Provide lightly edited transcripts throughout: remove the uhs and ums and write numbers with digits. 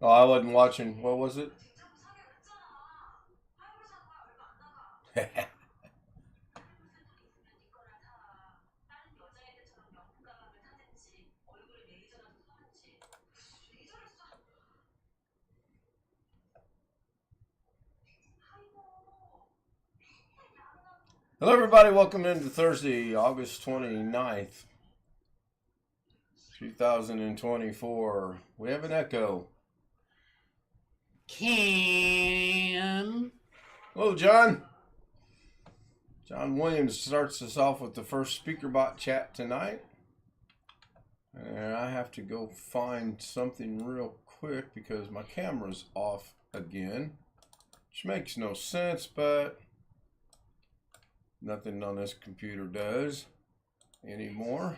Oh, I wasn't watching. What was it? Hello, everybody. Welcome into Thursday, August 29th, 2024. We have an echo. Can. Hello, John. John Williams starts us off with the first speaker bot chat tonight. And I have to go find something real quick because my camera's off again, which makes no sense, but nothing on this computer does anymore.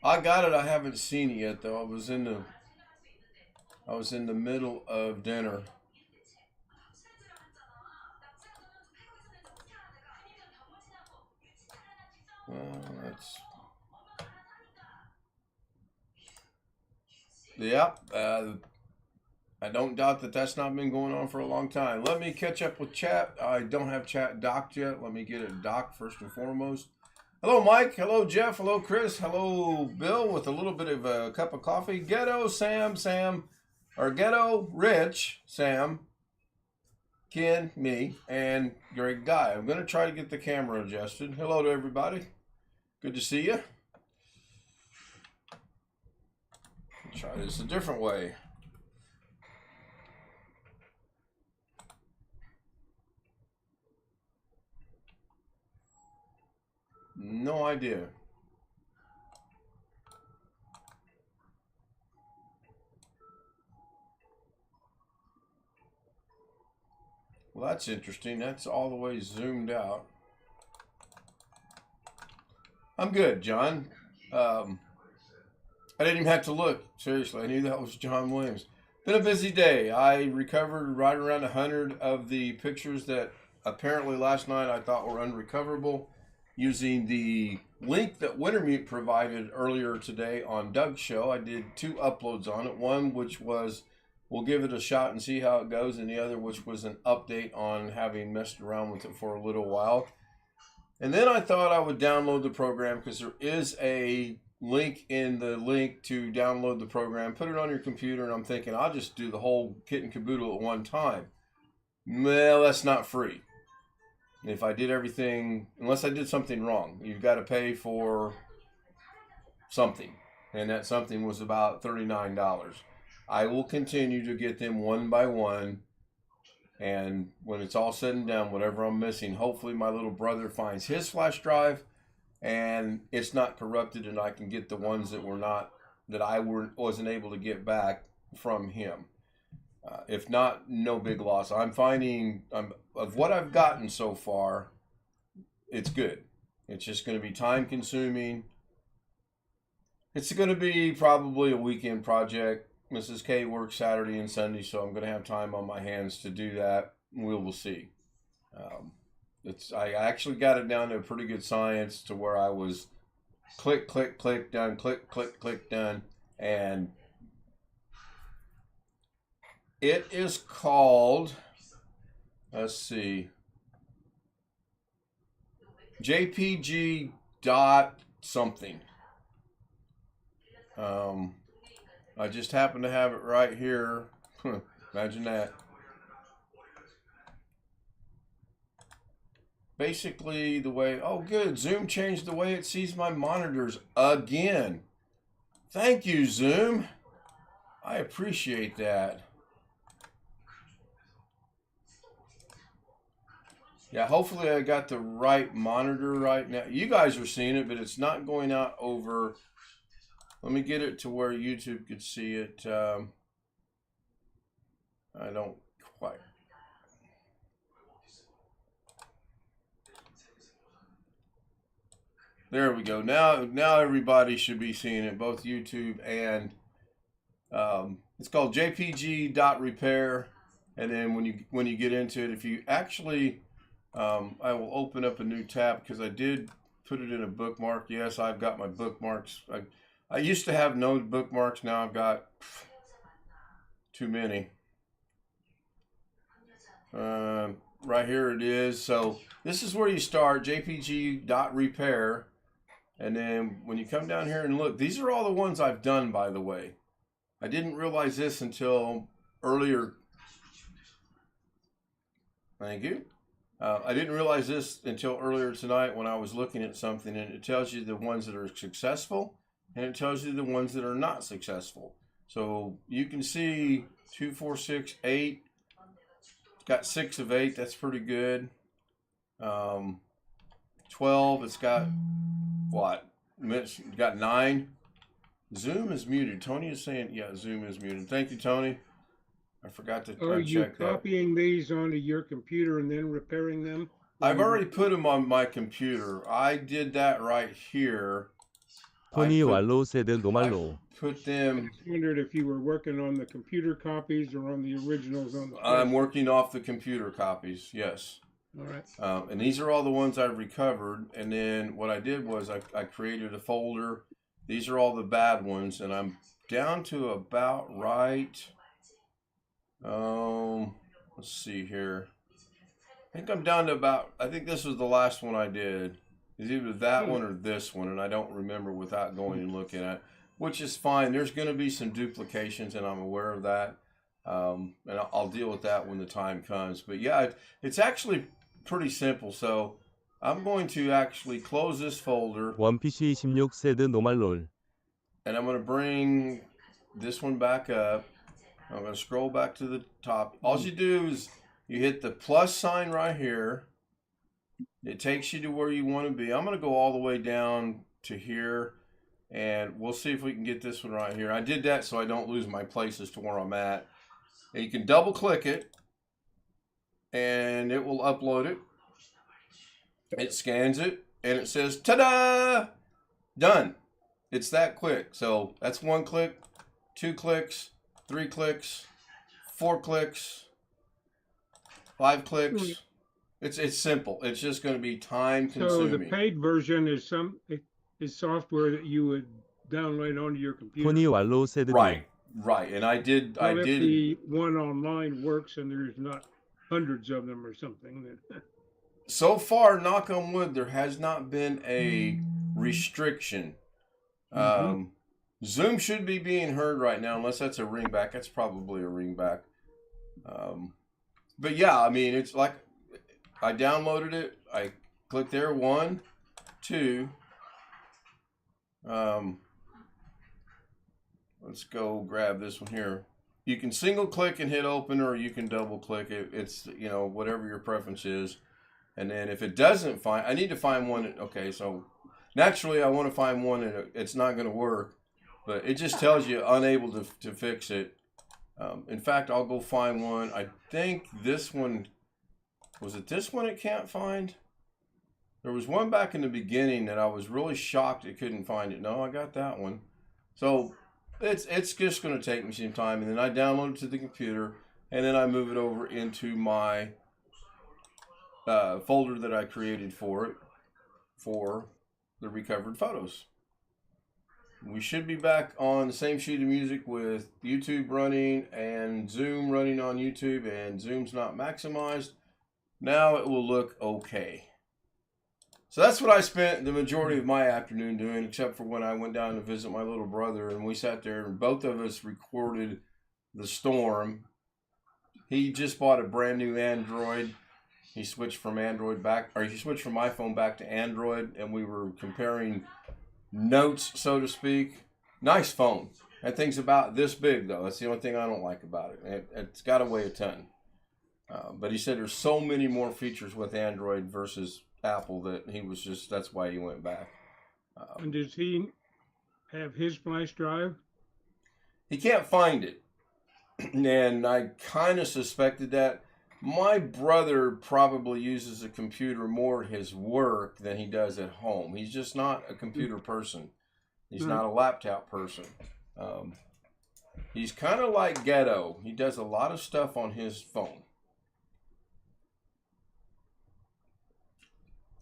I got it. I haven't seen it yet, though. I was in the middle of dinner. That's yep. I don't doubt that that's not been going on for a long time. Let me catch up with chat. I don't have chat docked yet. Let me get it docked first and foremost. Hello, Mike. Hello, Jeff. Hello, Chris. Hello, Bill, with a little bit of a cup of coffee. Ghetto Sam, or Ghetto Rich, Sam, Ken, me, and Greg Guy. I'm going to try to get the camera adjusted. Hello to everybody. Good to see you. Try this a different way. No idea. Well, that's interesting. That's all the way zoomed out. I'm good, John. I didn't even have to look. Seriously, I knew that was John Williams. Been a busy day. I recovered right around 100 of the pictures that apparently last night I thought were unrecoverable using the link that Wintermute provided earlier today on Doug's show. I did 2 uploads on it. One which was we'll give it a shot and see how it goes, and the other which was an update on having messed around with it for a little while. And then I thought I would download the program because there is a link in the link to download the program, put it on your computer, and I'm thinking I'll just do the whole kit and caboodle at one time. Well, that's not free. If I did everything, unless I did something wrong, you've got to pay for something. And that something was about $39. I will continue to get them one by one. And when it's all said and done, whatever I'm missing, hopefully my little brother finds his flash drive and it's not corrupted, and I can get the ones that were not, that I wasn't able to get back from him. If not, no big loss. I'm finding, of what I've gotten so far, it's good. It's just going to be time consuming. It's going to be probably a weekend project. Mrs. K works Saturday and Sunday, so I'm going to have time on my hands to do that. We will see. I actually got it down to a pretty good science to where I was click, click, click, done, click, click, click, done. And it is called, let's see, JPG dot something. I just happen to have it right here. Imagine that. Basically the way, oh good, Zoom changed the way it sees my monitors again. Thank you, Zoom. I appreciate that. Yeah, hopefully I got the right monitor right now. You guys are seeing it, but it's not going out over. Let me get it to where YouTube could see it. I don't quite. There we go. Now everybody should be seeing it, both YouTube and it's called JPG.repair. And then when you get into it, if you actually, I will open up a new tab because I did put it in a bookmark. Yes, I've got my bookmarks. I used to have no bookmarks. Now I've got too many. Right here it is. So this is where you start, jpg.repair. And then when you come down here and look, these are all the ones I've done, by the way. I didn't realize this until earlier. Thank you. I didn't realize this until earlier tonight when I was looking at something, and it tells you the ones that are successful and it tells you the ones that are not successful. So you can see 2, 4, 6, 8. It's got 6 of 8. That's pretty good. 12. It's got what? It's got 9. Zoom is muted. Tony is saying, yeah, Zoom is muted. Thank you, Tony. I forgot to Are you uncheck that. copying these onto your computer and then repairing them? I've already put them on my computer. I did that right here. 토니 왈로 세드 노말로. Put them. I just wondered if you were working on the computer copies or on the originals on the. I'm working off the computer copies. Yes. All right. And these are all the ones I've recovered. And then what I did was I created a folder. These are all the bad ones, and I'm down to about right. Let's see here. I think I'm down to about, I think this was the last one I did. It's either that one or this one, and I don't remember without going and looking at it, which is fine. There's going to be some duplications, and I'm aware of that. And I'll deal with that when the time comes. But yeah, it's actually pretty simple. So I'm going to actually close this folder. 원피쉬 16 세드 노말롤. And I'm going to bring this one back up. I'm going to scroll back to the top. All you do is you hit the plus sign right here. It takes you to where you want to be. I'm going to go all the way down to here, and we'll see if we can get this one right here. I did that so I don't lose my places to where I'm at. And you can double click it, and it will upload it. It scans it, and it says, ta-da! Done. It's that quick. So that's 1 click, 2 clicks, 3 clicks, 4 clicks, 5 clicks. It's simple. It's just going to be time consuming. So the paid version is software that you would download onto your computer. 토니 왈로 세드. Right. And I did. Well, if the one online works and there's not hundreds of them or something. So far, knock on wood, there has not been a restriction. Zoom should be being heard right now, unless that's a ringback. That's probably a ringback. But yeah, I mean, it's like I downloaded it. I clicked there, 1, 2. Let's go grab this one here. You can single click and hit open, or you can double click it. It's, you know, whatever your preference is. And then if it doesn't find, I need to find one. Okay, so naturally I want to find one and it's not going to work, but it just tells you unable to fix it. In fact, I'll go find one. I think this one, was it this one it can't find? There was one back in the beginning that I was really shocked it couldn't find it. No, I got that one. So it's just going to take me some time, and then I download it to the computer, and then I move it over into my folder that I created for it, for the recovered photos. We should be back on the same sheet of music with YouTube running and Zoom running on YouTube, and Zoom's not maximized. Now it will look okay. So that's what I spent the majority of my afternoon doing, except for when I went down to visit my little brother, and we sat there and both of us recorded the storm. He just bought a brand new Android. He switched from Android back, or he switched from iPhone back to Android, and we were comparing notes, so to speak. Nice phone. That thing's about this big, though. That's the only thing I don't like about it. It's got to weigh a ton. But he said there's so many more features with Android versus Apple that he was just, that's why he went back. And does he have his flash drive? He can't find it. And I kind of suspected that. My brother probably uses a computer more at his work than he does at home. He's just not a computer person. He's not a laptop person. He's kind of like Ghetto. He does a lot of stuff on his phone.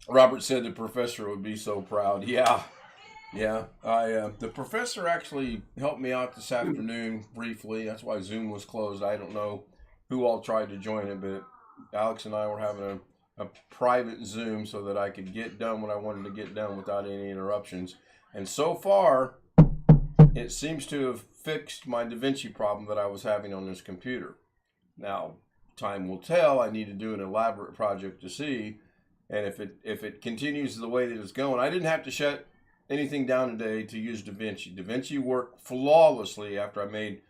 Robert said the professor would be so proud. Yeah. Yeah, I the professor actually helped me out this afternoon briefly. That's why Zoom was closed. I don't know who all tried to join it, but Alex and I were having a private Zoom so that I could get done what I wanted to get done without any interruptions. And so far, it seems to have fixed my DaVinci problem that I was having on this computer. Now, time will tell. I need to do an elaborate project to see, and if it continues the way that it's going, I didn't have to shut anything down today to use DaVinci. DaVinci worked flawlessly after I made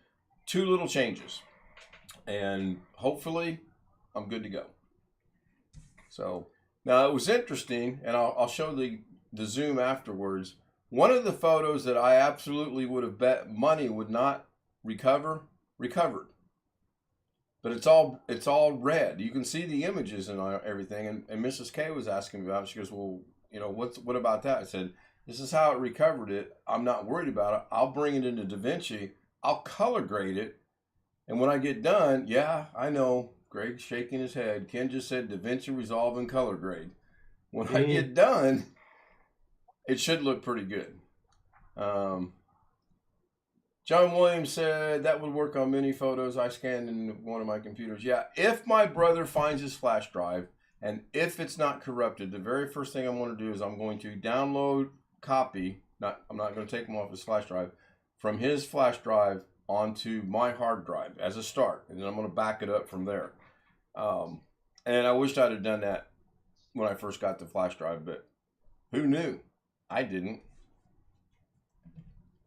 2 little changes, and hopefully I'm good to go. So now it was interesting, and I'll show the Zoom afterwards. One of the photos that I absolutely would have bet money would not recovered, but it's all red. You can see the images and everything. And Mrs. K was asking me about it. She goes, "Well, you know, what about that?" I said, "This is how it recovered it. I'm not worried about it. I'll bring it into DaVinci. I'll color grade it, and when I get done, yeah, I know." Greg's shaking his head. Ken just said DaVinci Resolve and color grade. When I get done, it should look pretty good. John Williams said that would work on many photos I scanned in one of my computers. Yeah, if my brother finds his flash drive and if it's not corrupted, the very first thing I'm going to do is I'm going to download copy. I'm not going to take him off his flash drive from his flash drive onto my hard drive as a start, and then I'm going to back it up from there. And I wished I'd have done that when I first got the flash drive, but who knew? I didn't.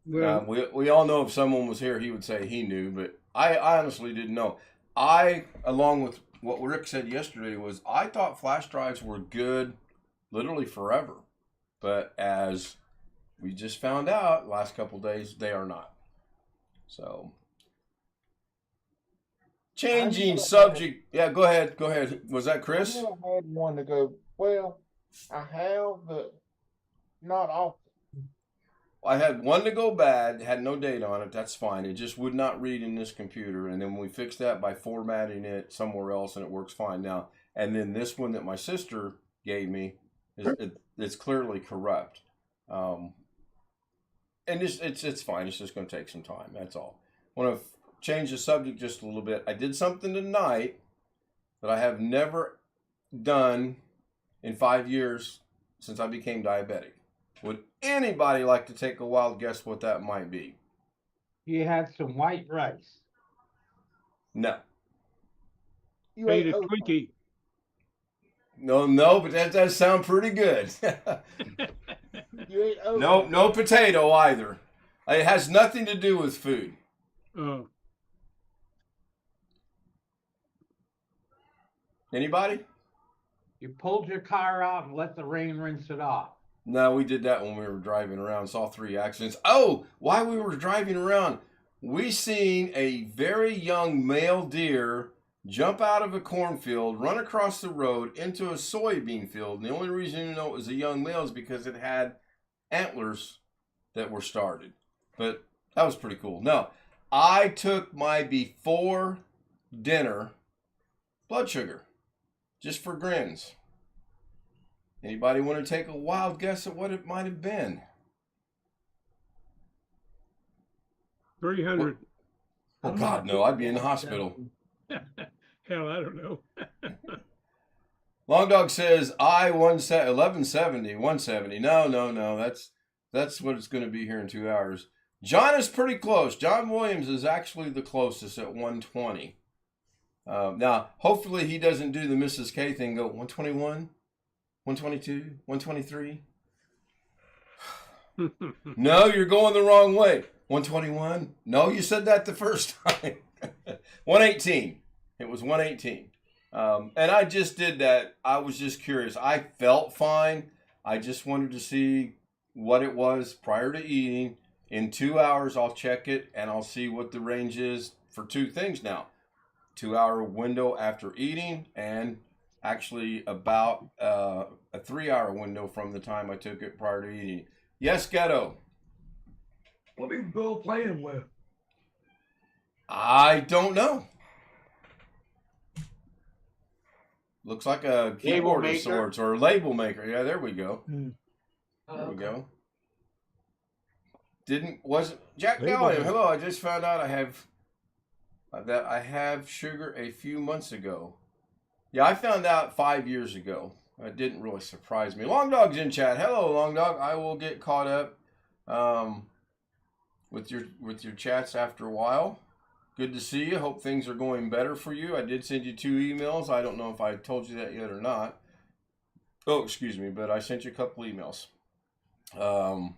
Well, We all know if someone was here, he would say he knew, but I honestly didn't know. I, along with what Rick said yesterday, was I thought flash drives were good literally forever. But as we just found out last couple days, they are not. So, changing subject. Yeah, go ahead. Go ahead. Was that Chris? I never had one to go, well, I have, but not often. I had one to go bad, had no date on it. That's fine. It just would not read in this computer. And then we fixed that by formatting it somewhere else, and it works fine now. And then this one that my sister gave me, it's clearly corrupt. And it's fine. It's just going to take some time. That's all. I want to change the subject just a little bit. I did something tonight that I have never done in 5 years since I became diabetic. Would anybody like to take a wild guess what that might be? You had some white rice. No. You ate ate a oatmeal. Twinkie. No, but that does sound pretty good. You ate oatmeal. No potato either. It has nothing to do with food. Oh, Anybody? You pulled your car out and let the rain rinse it off. No, we did that when we were driving around. Saw 3 accidents. Oh, while we were driving around, we seen a very young male deer jump out of a cornfield, run across the road into a soybean field. And the only reason you know it was a young male is because it had antlers that were started. But that was pretty cool. No, I took my before dinner blood sugar just for grins. Anybody want to take a wild guess at what it might have been? 300. Oh, God, no. I'd be in the hospital. Hell, I don't know. Long Dog says, 1170, 170. No. That's what it's going to be here in 2 hours. John is pretty close. John Williams is actually the closest at 120. Now, hopefully he doesn't do the Mrs. K thing, go 121, 122, 123. No, you're going the wrong way. 121. No, you said that the first time. 118. It was 118. And I just did that. I was just curious. I felt fine. I just wanted to see what it was prior to eating. In 2 hours, I'll check it and I'll see what the range is for 2 things now. 2-hour window after eating, and actually about a 3-hour window from the time I took it prior to eating. Yes, Ghetto. What is Bill playing with? I don't know. Looks like a keyboard of sorts or a label maker. Yeah, there we go. There we go. wasn't Jack Hey, Gallium. buddy. Hello, I just found out I have sugar a few months ago. Yeah, I found out 5 years ago. It didn't really surprise me. Long Dog's in chat. Hello, Long Dog. I will get caught up with your chats after a while. Good to see you. Hope things are going better for you. I did send you 2 emails. I don't know if I told you that yet or not. Oh, excuse me, but I sent you a couple emails. I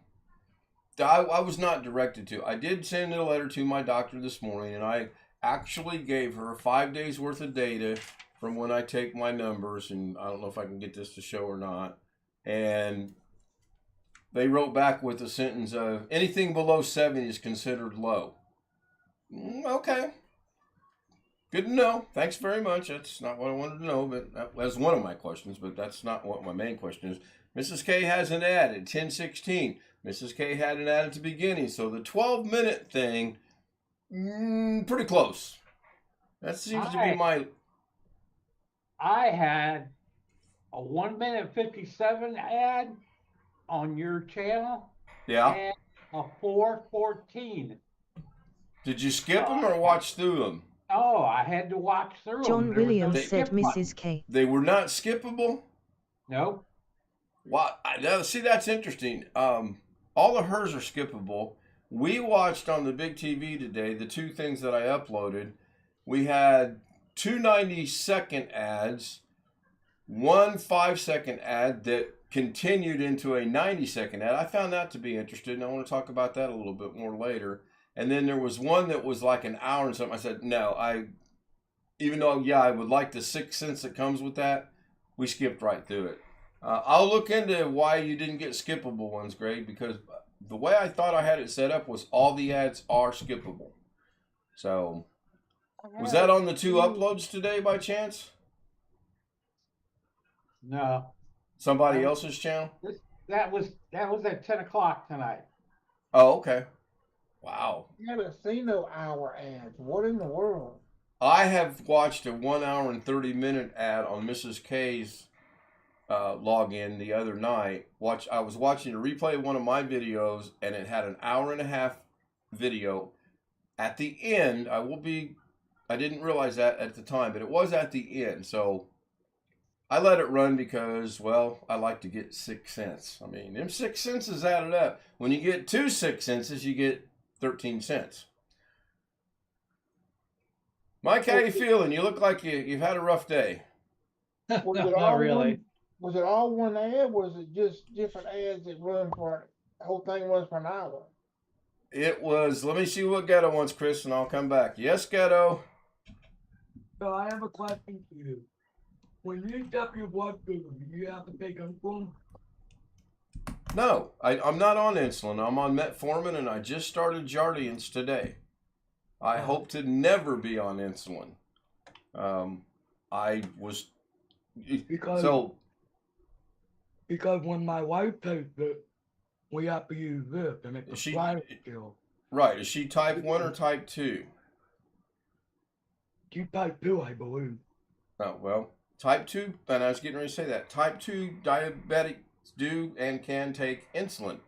was not directed to. I did send a letter to my doctor this morning, and I actually gave her 5 days worth of data from when I take my numbers, and I don't know if I can get this to show or not. And they wrote back with a sentence of, anything below 70 is considered low. Okay. Good to know. Thanks very much. That's not what I wanted to know, but that was one of my questions, but that's not what my main question is. Mrs. K has an ad at 10:16. Mrs. K had an ad at the beginning, so the 12-minute thing, pretty close. That seems to be my... I had a 1 minute 57 ad on your channel. Yeah. And a 4:14. Did you skip them or watch through them? Oh, I had to watch through John them. There was no Williams said skip button. Mrs. K. They were not skippable? Nope. Wow. Now, see, that's interesting. All of hers are skippable. We watched on the big TV today, the 2 things that I uploaded. We had 2 90-second ads, 1 5-second ad that continued into a 90-second ad. I found that to be interesting, and I want to talk about that a little bit more later. And then there was one that was like an hour and something. I said, no, even though, yeah, I would like the 6 cents that comes with that, we skipped right through it. I'll look into why you didn't get skippable ones, Greg, because the way I thought I had it set up was all the ads are skippable. So, was that on the 2 uploads today by chance? No. Somebody else's channel? That was at 10 o'clock tonight. Oh, okay. Wow. I haven't seen no hour ads. What in the world? I have watched a 1 hour and 30-minute ad on Mrs. K's login the other night. I was watching a replay of one of my videos, and it had an hour and a half video. At the end, I didn't realize that at the time, but it was at the end. So I let it run because, well, I like to get 6 cents. I mean, them 6 cents is added up. When you get 2 6 cents, you get 13 cents. Mike, how you feeling? You look like you've had a rough day. Was it Not all really. Was it all one ad? Was it just different ads that run for the whole thing was for an hour? It was, let me see what Ghetto wants, Chris, and I'll come back. Yes, Ghetto. So I have a question for you. When you stop your blood sugar, do you have to take insulin? No, I'm not on insulin. I'm on metformin, and I just started Jardiance today. I hope to never be on insulin. I was... Because when my wife takes it, we have to use this, and it's a She- sliding scale. Right, is she type 1 or type 2? She type 2, I believe. Oh, well, type 2, and I was getting ready to say that. Type 2 diabetics do and can take insulin.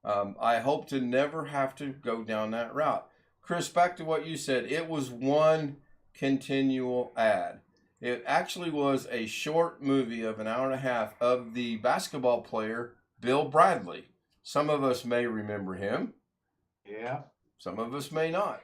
I hope to never have to go down that route. Chris, back to what you said. It was one continual ad. It actually was a short movie of an hour and a half of the basketball player, Bill Bradley. Some of us may remember him. Yeah. Some of us may not.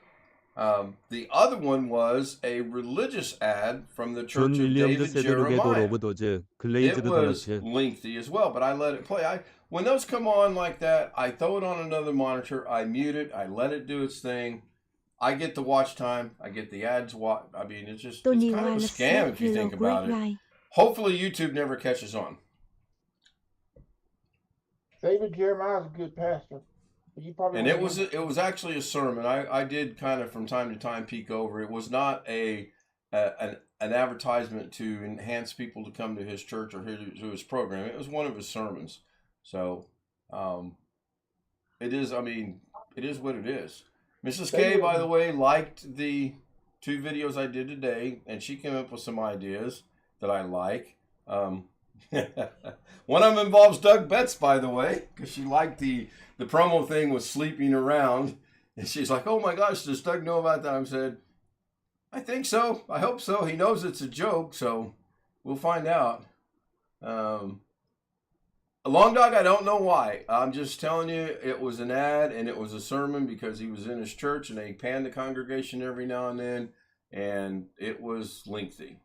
The other one was a religious ad from the 존 Church of 윌리엄즈 David 세드룩의 도 Jeremiah. 로브도즈 It 글레이즈드 was 도너츠 lengthy as well, but I let it play. When those come on like that, I throw it on another monitor, I mute it, I let it do its thing. I get the watch time, I get the ads. I mean, it's kind Tony of a Wallace scam said if you hello, think about great it. guy. Hopefully YouTube never catches on. David Jeremiah's a good pastor. You probably And know it was actually a sermon. I did kind of from time to time peek over. It was not an advertisement to enhance people to come to his church or to his program. It was one of his sermons. So it is. I mean, it is what it is. Mrs. K, by the way, liked the 2 videos I did today, and she came up with some ideas that I like. One of them involves Doug Betts, by the way, because she liked the promo thing with sleeping around. And she's like, oh my gosh, does Doug know about that? I said, I think so. I hope so. He knows it's a joke, so we'll find out. A long dog, I don't know why. I'm just telling you, it was an ad and it was a sermon because he was in his church and they panned the congregation every now and then, and it was lengthy.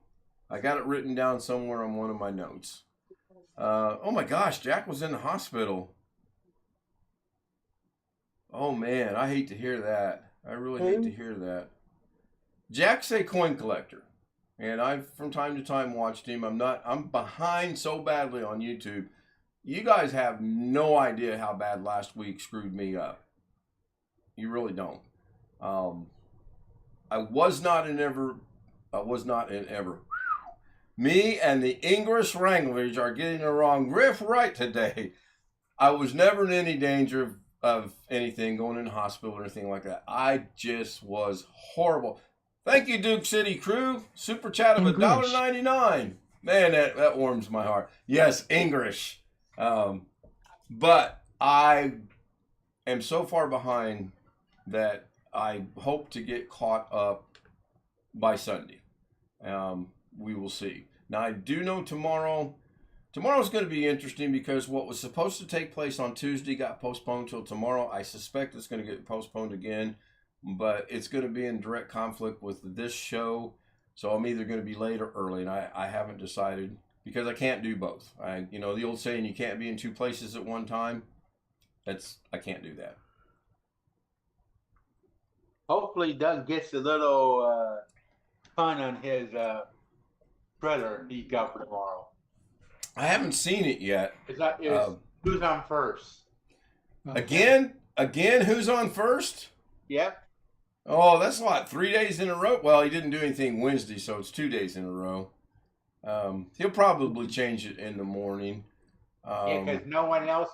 I got it written down somewhere on one of my notes. Oh my gosh, Jack was in the hospital. Oh man, I hate to hear that. I really hate to hear that. Jack's a coin collector, and I've from time to time watched him. I'm behind so badly on YouTube. You guys have no idea how bad last week screwed me up. You really don't. I was not in ever. Me and the English language are getting the wrong riff right today. I was never in any danger of anything, going in the hospital or anything like that. I just was horrible. Thank you, Duke City crew. Super chat of $1.99. Man, that warms my heart. Yes, English. But I am so far behind that I hope to get caught up by Sunday. We will see. Now, I do know tomorrow's going to be interesting because what was supposed to take place on Tuesday got postponed till tomorrow. I suspect it's going to get postponed again, but it's going to be in direct conflict with this show. So I'm either going to be late or early, and I haven't decided because I can't do both. The old saying, you can't be in two places at one time. I can't do that. Hopefully Doug gets a little fun on his trailer he got for tomorrow. I haven't seen it yet. Who's on first? Again, who's on first? Yep. Oh, that's a lot. 3 days in a row. Well, he didn't do anything Wednesday, so it's 2 days in a row. He'll probably change it in the morning. Yeah, because no one else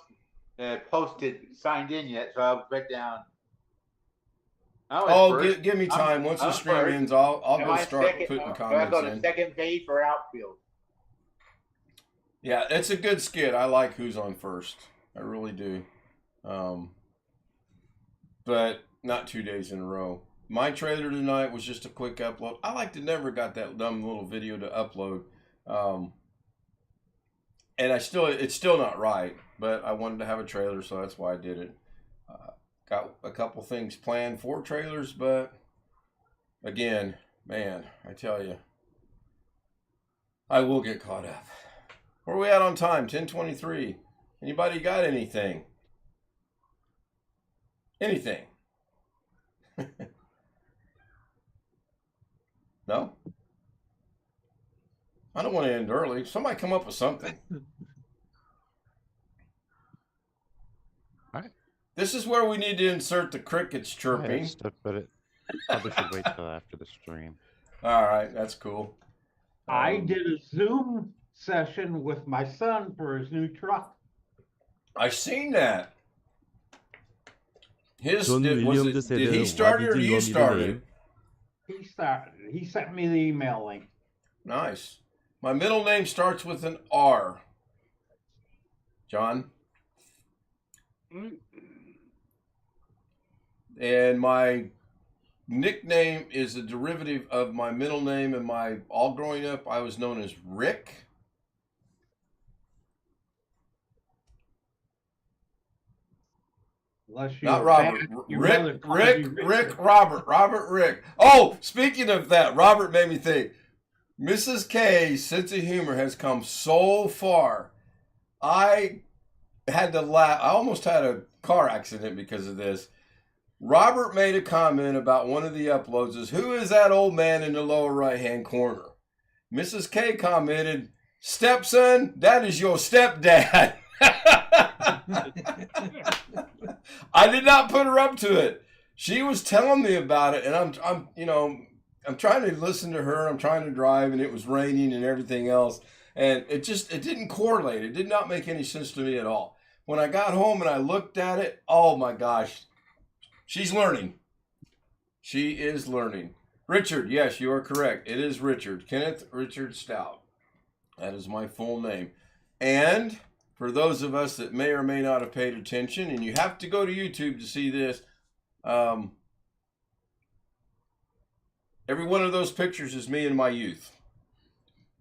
signed in yet, so I'll break down. Give me time. Once the stream ends, I'll go start putting comments in. I'll go to second base or outfield. Yeah, it's a good skit. I like Who's on First. I really do. But not 2 days in a row. My trailer tonight was just a quick upload. I like to never got that dumb little video to upload. And it's still not right, but I wanted to have a trailer, so that's why I did it. Got a couple things planned for trailers, but again, man, I tell you, I will get caught up. Where are we at on time? 10:23. Anybody got anything? Anything? No? I don't want to end early. Somebody come up with something. This is where we need to insert the crickets chirping. But it probably should wait till after the stream. All right, that's cool. I did a Zoom session with my son for his new truck. I seen that. 존 Did 윌리엄즈 he 세드 start it or What you is your middle started? name? He started. He sent me the email link. Nice. My middle name starts with an R. John? And my nickname is a derivative of my middle name, and all growing up I was known as Rick. Not Robert. Rick, Robert, Rick. Oh, speaking of that, Robert made me think. Mrs. K's sense of humor has come so far. I had to laugh. I almost had a car accident because of this. Robert made a comment about one of the uploads is, who is that old man in the lower right-hand corner? Mrs. K commented, stepson, that is your stepdad. I did not put her up to it. She was telling me about it, and I'm trying to listen to her. I'm trying to drive, and it was raining and everything else, and it didn't correlate. It did not make any sense to me at all. When I got home and I looked at it, oh my gosh, she's learning. She is learning. Richard, yes, you are correct. It is Richard. Kenneth Richard Stout. That is my full name. And for those of us that may or may not have paid attention, and you have to go to YouTube to see this, every one of those pictures is me in my youth,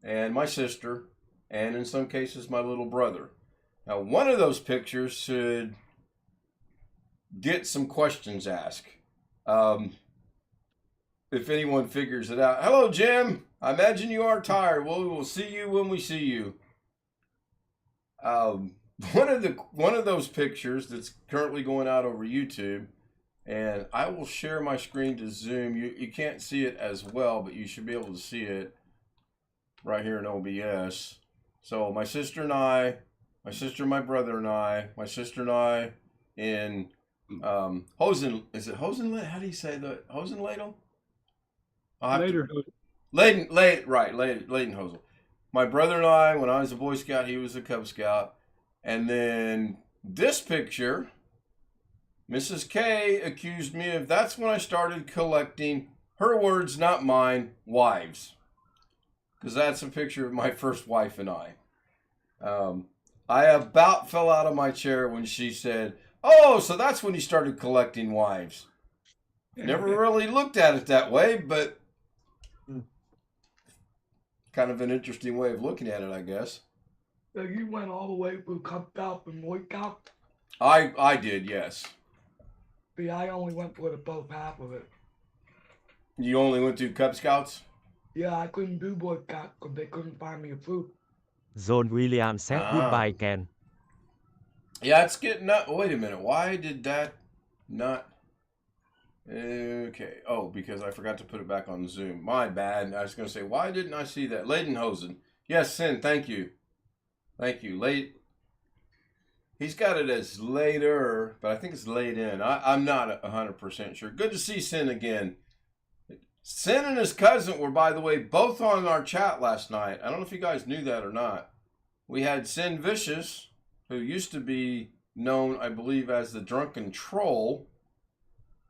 and my sister, and in some cases my little brother. Now, one of those pictures should get some questions asked. If anyone figures it out. Hello, Jim. I imagine you are tired. Well, we will see you when we see you. One of those pictures that's currently going out over YouTube, and I will share my screen to Zoom. You can't see it as well, but you should be able to see it right here in OBS. So my sister and I, my sister, my brother and I, my sister and I in Hosen. Is it Hosen? How do you say the Hosen ladle? Later. Leighton Hosel. My brother and I, when I was a Boy Scout, he was a Cub Scout. And then this picture, Mrs. K accused me of, that's when I started collecting, her words, not mine, wives. Because that's a picture of my first wife and I. I about fell out of my chair when she said, oh, so that's when you started collecting wives. Never really looked at it that way, but kind of an interesting way of looking at it, I guess. So you went all the way through Cub Scout and Boy Scout? I did, yes. See, I only went for the both half of it. You only went through Cub Scouts? Yeah, I couldn't do Boy Scout because they couldn't find me a troop. John William said goodbye again. Yeah, it's getting up. Wait a minute. Why did that not? Okay. Oh, because I forgot to put it back on Zoom. My bad. I was going to say, why didn't I see that? Leidenhosen. Yes, Sin. Thank you. Thank you. He's got it as later, but I think it's late in. I'm not 100% sure. Good to see Sin again. Sin and his cousin were, by the way, both on our chat last night. I don't know if you guys knew that or not. We had Sin Vicious, who used to be known, I believe, as the Drunken Troll.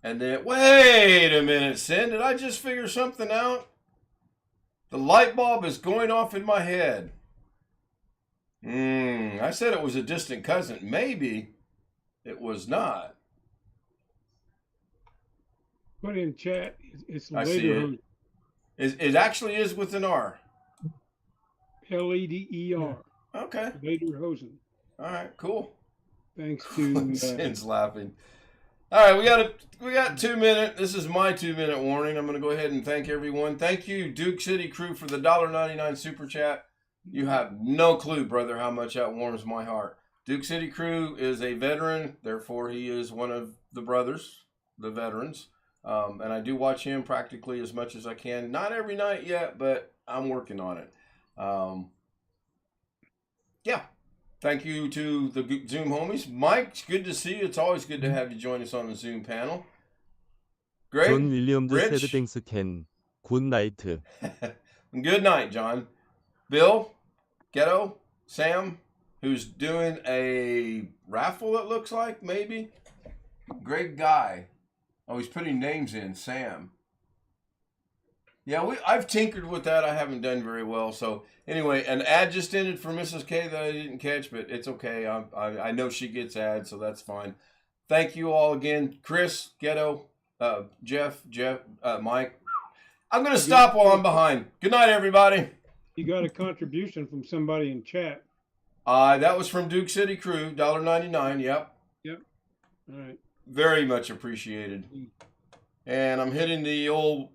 And then, wait a minute, Sin, did I just figure something out? The light bulb is going off in my head. I said it was a distant cousin. Maybe it was not. Put in chat. It's I see later. it actually is with an R. Leder. Okay. Lederhosen. All right, cool. Thanks to Sin's laughing. All right, we got 2 minutes. This is my 2-minute warning. I'm going to go ahead and thank everyone. Thank you, Duke City Crew, for the $1.99 super chat. You have no clue, brother, how much that warms my heart. Duke City Crew is a veteran, therefore he is one of the brothers, the veterans. And I do watch him practically as much as I can. Not every night yet, but I'm working on it. Yeah. Thank you to the Zoom homies. Mike, it's good to see you. It's always good to have you join us on the Zoom panel. Great. John Williams said Rich. thanks Ken. Good night. Good night, John. Bill, Ghetto, Sam, who's doing a raffle, it looks like, maybe. Great guy. Oh, he's putting names in, Sam. Yeah, I've tinkered with that. I haven't done very well. So anyway, an ad just ended for Mrs. K that I didn't catch, but it's okay. I know she gets ads, so that's fine. Thank you all again. Chris, Ghetto, Jeff, Mike. I'm going to stop while I'm behind. Good night, everybody. you got a contribution from somebody in chat. That was from Duke City Crew, $1.99. Yep. All right. Very much appreciated. And I'm hitting the old